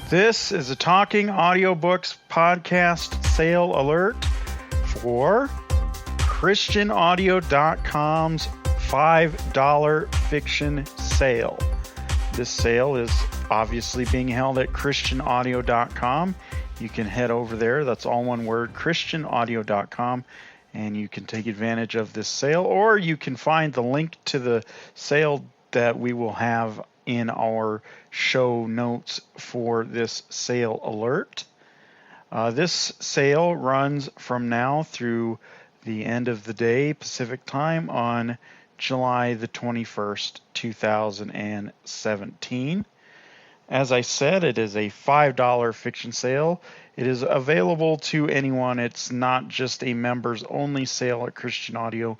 This is a Talking Audiobooks podcast sale alert for ChristianAudio.com's $5 fiction sale. This sale is obviously being held at ChristianAudio.com. You can head over there, that's all one word, ChristianAudio.com, and you can take advantage of this sale, or you can find the link to the sale that we will have in our show notes for this sale alert. This sale runs from now through the end of the day Pacific time on July the 21st, 2017. As I said, it is a $5 fiction sale. It is available to anyone. It's not just a members only sale at Christian Audio.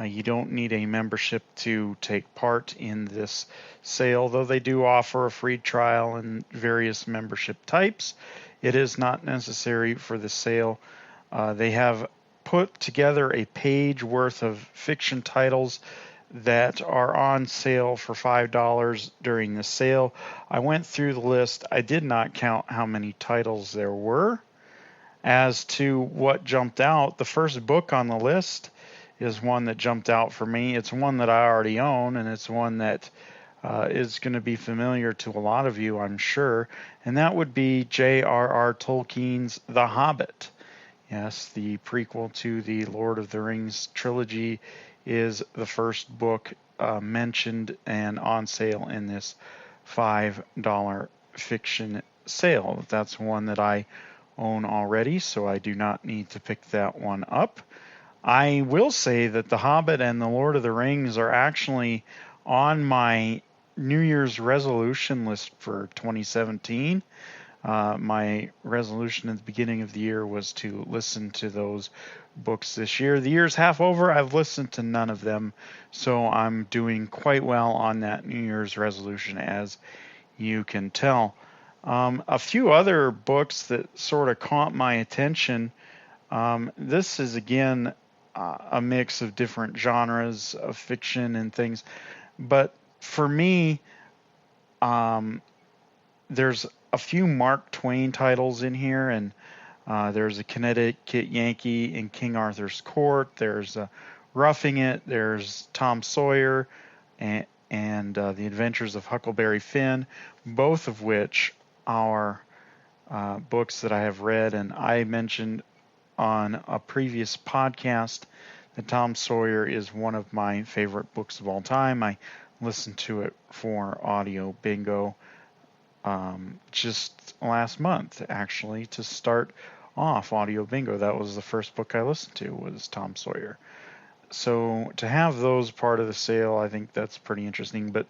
You don't need a membership to take part in this sale, though they do offer a free trial and various membership types. It is not necessary for the sale. They have put together a page worth of fiction titles that are on sale for $5 during the sale. I went through the list. I did not count how many titles there were. As to what jumped out, the first book on the list is one that jumped out for me. It's one that I already own, and it's one that is going to be familiar to a lot of you, I'm sure, and that would be J.R.R. Tolkien's The Hobbit. Yes, the prequel to the Lord of the Rings trilogy is the first book mentioned and on sale in this $5 fiction sale. That's one that I own already, so I do not need to pick that one up. I will say that The Hobbit and The Lord of the Rings are actually on my New Year's resolution list for 2017. My resolution at the beginning of the year was to listen to those books this year. The year's half over. I've listened to none of them, so I'm doing quite well on that New Year's resolution, as you can tell. A few other books that sort of caught my attention. This is, again, a mix of different genres of fiction and things. But for me, there's a few Mark Twain titles in here, and there's a Connecticut Yankee in King Arthur's Court. There's Roughing It. There's Tom Sawyer and The Adventures of Huckleberry Finn, both of which are books that I have read, and I mentioned on a previous podcast that Tom Sawyer is one of my favorite books of all time. I listened to it for Audio Bingo just last month, actually, to start off Audio Bingo. That was the first book I listened to, was Tom Sawyer. So to have those part of the sale, I think that's pretty interesting. But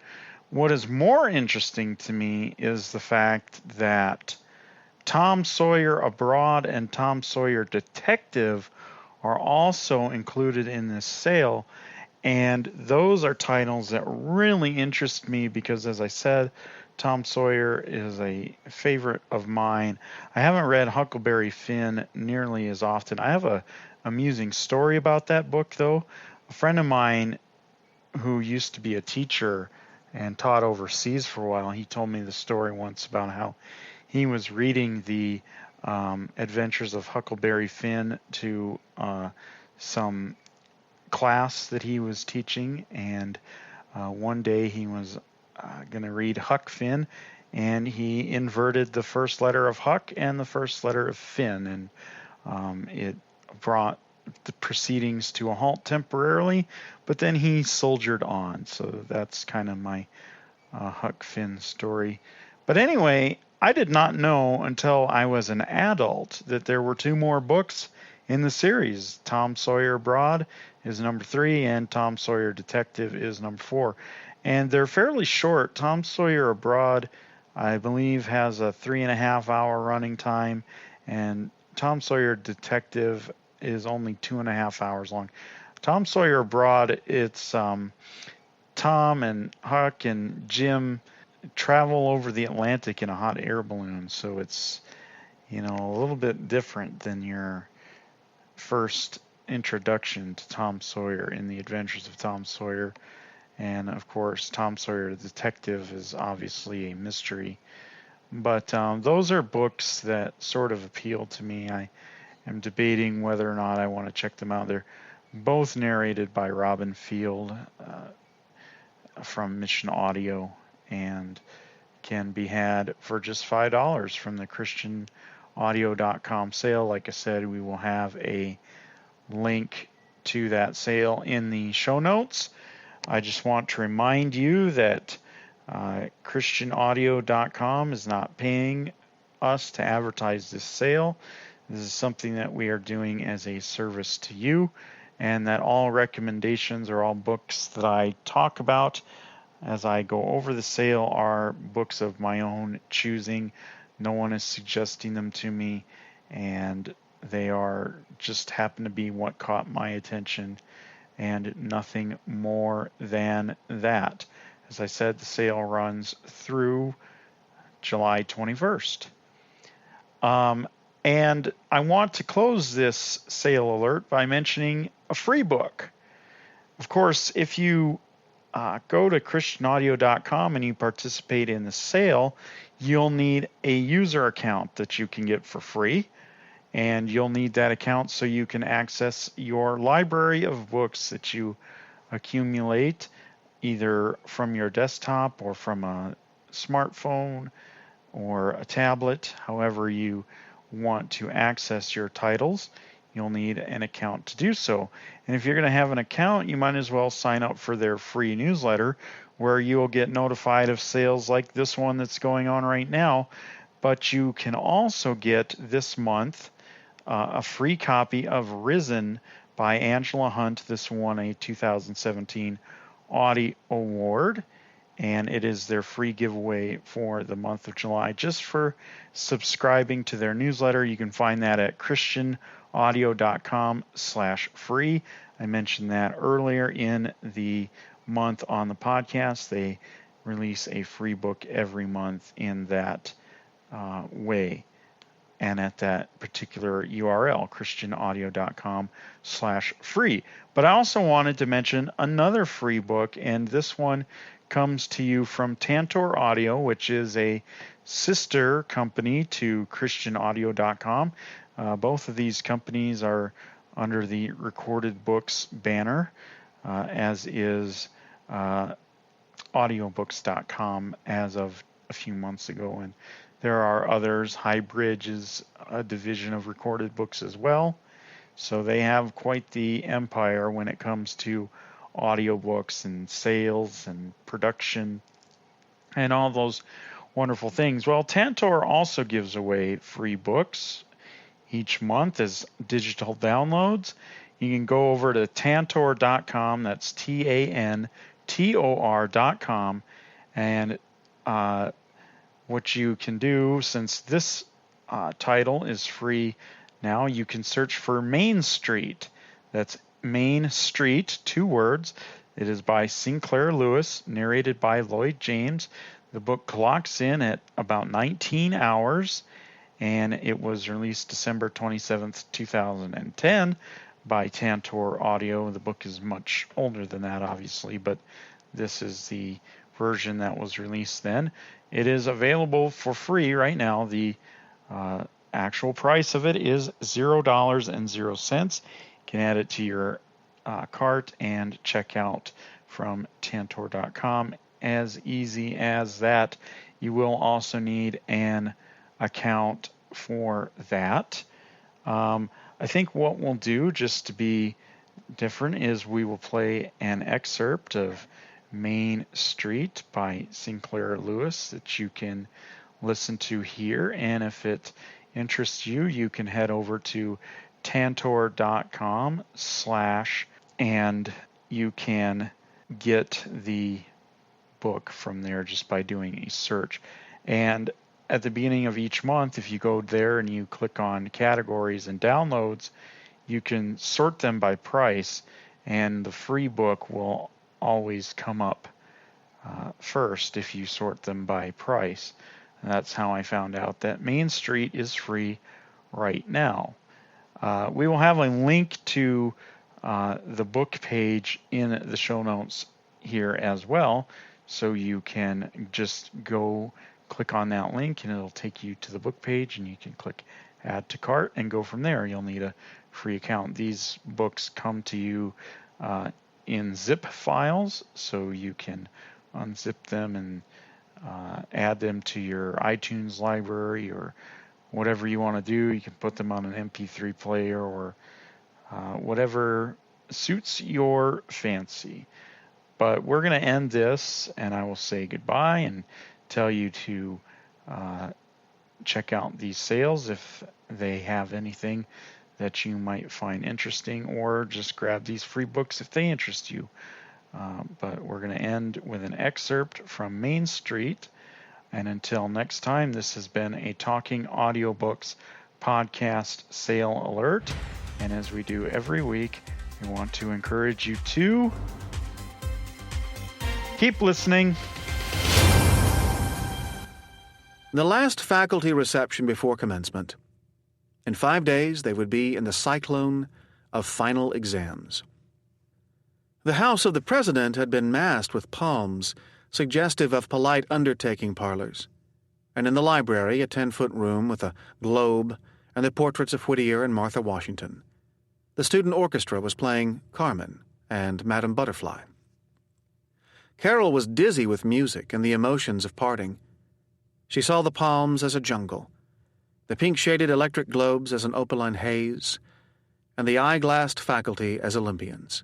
what is more interesting to me is the fact that Tom Sawyer Abroad and Tom Sawyer Detective are also included in this sale, and those are titles that really interest me because, as I said, Tom Sawyer is a favorite of mine. I haven't read Huckleberry Finn nearly as often. I have a amusing story about that book, though. A friend of mine who used to be a teacher and taught overseas for a while, he told me the story once about how he was reading the Adventures of Huckleberry Finn to some class that he was teaching, and one day he was going to read Huck Finn, and he inverted the first letter of Huck and the first letter of Finn, and it brought the proceedings to a halt temporarily, but then he soldiered on. So that's kind of my Huck Finn story. But anyway, I did not know until I was an adult that there were two more books in the series. Tom Sawyer Abroad is number 3, and Tom Sawyer Detective is number 4. And they're fairly short. Tom Sawyer Abroad, I believe, has a 3.5-hour running time, and Tom Sawyer Detective is only 2.5 hours long. Tom Sawyer Abroad, it's Tom and Huck and Jim travel over the Atlantic in a hot air balloon, so it's, a little bit different than your first introduction to Tom Sawyer in The Adventures of Tom Sawyer. And of course, Tom Sawyer the Detective is obviously a mystery But those are books that sort of appeal to me. I am debating whether or not I want to check them out. They're both narrated by Robin Field from Mission Audio, and can be had for just $5 from the ChristianAudio.com sale. Like I said, we will have a link to that sale in the show notes. I just want to remind you that ChristianAudio.com is not paying us to advertise this sale. This is something that we are doing as a service to you, and that all recommendations or all books that I talk about as I go over the sale are books of my own choosing. No one is suggesting them to me, and they are just happen to be what caught my attention, and nothing more than that. As I said, the sale runs through July 21st. And I want to close this sale alert by mentioning a free book. Of course, if you go to ChristianAudio.com and you participate in the sale, you'll need a user account that you can get for free. And you'll need that account so you can access your library of books that you accumulate either from your desktop or from a smartphone or a tablet, however you want to access your titles. You'll need an account to do so. And if you're going to have an account, you might as well sign up for their free newsletter, where you will get notified of sales like this one that's going on right now. But you can also get this month a free copy of Risen by Angela Hunt. This won a 2017 Audie Award, and it is their free giveaway for the month of July just for subscribing to their newsletter. You can find that at ChristianAudio.com/free. I mentioned that earlier in the month on the podcast. They release a free book every month in that way, and at that particular URL, ChristianAudio.com/free. But I also wanted to mention another free book, and this one comes to you from Tantor Audio, which is a sister company to ChristianAudio.com. Both of these companies are under the Recorded Books banner, as is audiobooks.com as of a few months ago. And there are others. Highbridge is a division of Recorded Books as well. So they have quite the empire when it comes to audiobooks and sales and production and all those wonderful things. Well, Tantor also gives away free books each month as digital downloads. You can go over to Tantor.com, that's TANTOR.com, and what you can do, since this title is free now, you can search for Main Street. That's Main Street, 2 words. It is by Sinclair Lewis, narrated by Lloyd James. The book clocks in at about 19 hours, and it was released December 27th, 2010 by Tantor Audio. The book is much older than that, obviously, but this is the version that was released then. It is available for free right now. The actual price of it is $0.00. You can add it to your cart and check out from Tantor.com. As easy as that. You will also need an account for that. I think what we'll do, just to be different, is we will play an excerpt of Main Street by Sinclair Lewis that you can listen to here. And if it interests you, you can head over to Tantor.com/ and you can get the book from there just by doing a search. And at the beginning of each month, if you go there and you click on categories and downloads, you can sort them by price, and the free book will always come up first if you sort them by price. And that's how I found out that Main Street is free right now. We will have a link to the book page in the show notes here as well, so you can just go click on that link and it'll take you to the book page, and you can click add to cart and go from there. You'll need a free account. These books come to you in zip files, so you can unzip them and add them to your iTunes library or whatever you want to do. You can put them on an MP3 player or whatever suits your fancy. But we're going to end this, and I will say goodbye and tell you to check out these sales if they have anything that you might find interesting, or just grab these free books if they interest you. But we're going to end with an excerpt from Main Street. And until next time, this has been a Talking Audiobooks podcast sale alert. And as we do every week, we want to encourage you to keep listening. The last faculty reception before commencement. In 5 days, they would be in the cyclone of final exams. The house of the president had been masked with palms, suggestive of polite undertaking parlors, and in the library, a 10-foot room with a globe and the portraits of Whittier and Martha Washington. The student orchestra was playing Carmen and Madame Butterfly. Carol was dizzy with music and the emotions of parting. She saw the palms as a jungle, the pink-shaded electric globes as an opaline haze, and the eye-glassed faculty as Olympians.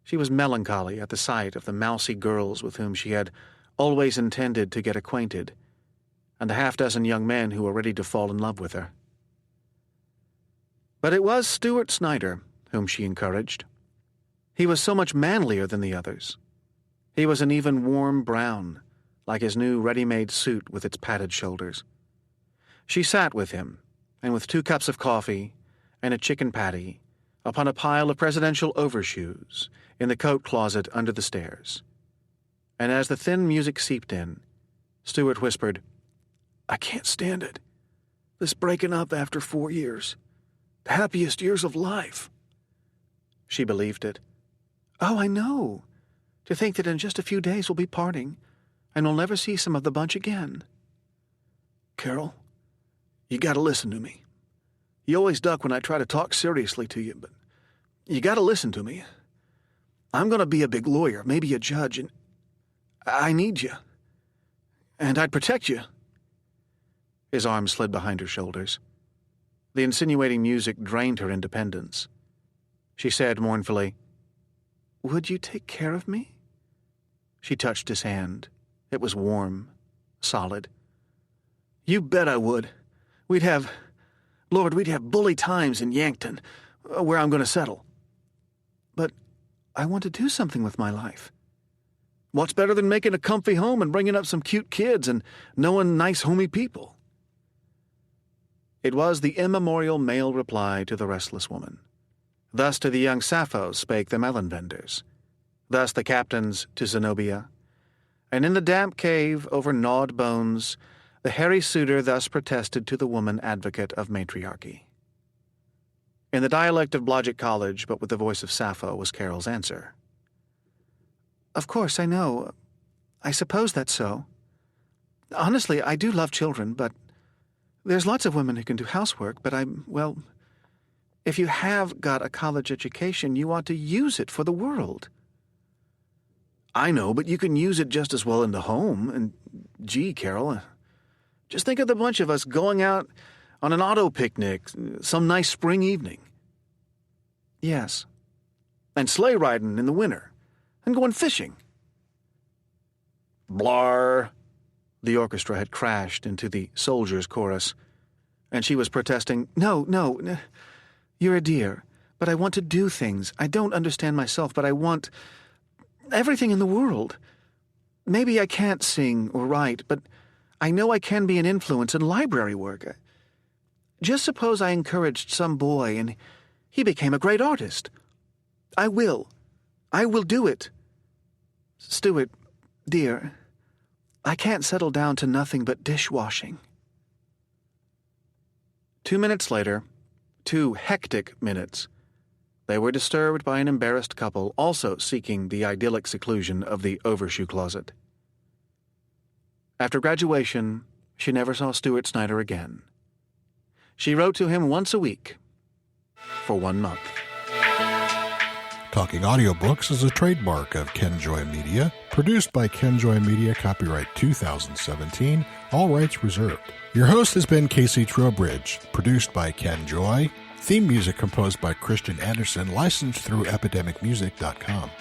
She was melancholy at the sight of the mousy girls with whom she had always intended to get acquainted, and the half-dozen young men who were ready to fall in love with her. But it was Stuart Snyder whom she encouraged. He was so much manlier than the others. He was an even warm brown, like his new ready-made suit with its padded shoulders. She sat with him, and with 2 cups of coffee and a chicken patty, upon a pile of presidential overshoes in the coat closet under the stairs. And as the thin music seeped in, Stuart whispered, "I can't stand it. This breaking up after 4 years. The happiest years of life." She believed it. "Oh, I know. To think that in just a few days we'll be parting, and we'll never see some of the bunch again." "Carol, you gotta listen to me. You always duck when I try to talk seriously to you, but you gotta listen to me. I'm gonna be a big lawyer, maybe a judge, and I need you. And I'd protect you." His arm slid behind her shoulders. The insinuating music drained her independence. She said mournfully, "Would you take care of me?" She touched his hand. It was warm, solid. "You bet I would. We'd have bully times in Yankton, where I'm going to settle. But I want to do something with my life. What's better than making a comfy home and bringing up some cute kids and knowing nice, homey people?" It was the immemorial male reply to the restless woman. Thus to the young Sapphos spake the melon vendors. Thus the captains to Zenobia. And in the damp cave over gnawed bones, the hairy suitor thus protested to the woman advocate of matriarchy. In the dialect of Blodgett College, but with the voice of Sappho, was Carol's answer. "Of course, I know. I suppose that's so. Honestly, I do love children, but there's lots of women who can do housework, but if you have got a college education, you ought to use it for the world." "I know, but you can use it just as well in the home, and gee, Carol, just think of the bunch of us going out on an auto picnic some nice spring evening." "Yes." "And sleigh riding in the winter, and going fishing." Blar! The orchestra had crashed into the soldiers' chorus, and she was protesting, No, you're a dear, but I want to do things. I don't understand myself, but I want everything in the world. Maybe I can't sing or write, but I know I can be an influence in library work. Just suppose I encouraged some boy and he became a great artist. I will do it. Stuart, dear, I can't settle down to nothing but dishwashing." 2 minutes later, 2 hectic minutes, they were disturbed by an embarrassed couple also seeking the idyllic seclusion of the overshoe closet. After graduation, she never saw Stuart Snyder again. She wrote to him once a week for 1 month. Talking Audiobooks is a trademark of Kenjoy Media, produced by Kenjoy Media, copyright 2017, all rights reserved. Your host has been Casey Trowbridge, produced by Kenjoy, theme music composed by Christian Anderson, licensed through epidemicmusic.com.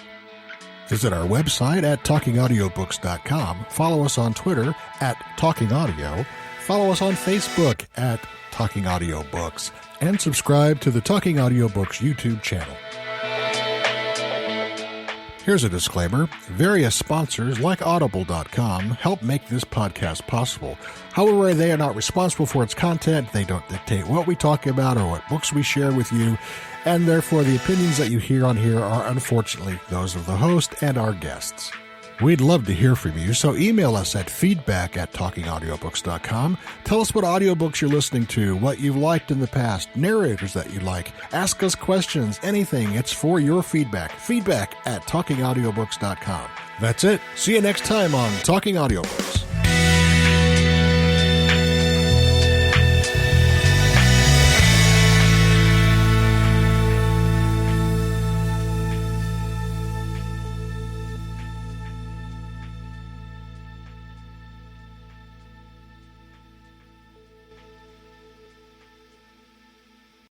Visit our website at talkingaudiobooks.com, follow us on Twitter at Talking Audio, follow us on Facebook at Talking Audiobooks, and subscribe to the Talking Audiobooks YouTube channel. Here's a disclaimer. Various sponsors, like Audible.com, help make this podcast possible. However, they are not responsible for its content. They don't dictate what we talk about or what books we share with you, and therefore the opinions that you hear on here are unfortunately those of the host and our guests. We'd love to hear from you, so email us at feedback@talkingaudiobooks.com. Tell us what audiobooks you're listening to, what you've liked in the past, narrators that you like. Ask us questions, anything. It's for your feedback. Feedback@talkingaudiobooks.com. That's it. See you next time on Talking Audiobooks.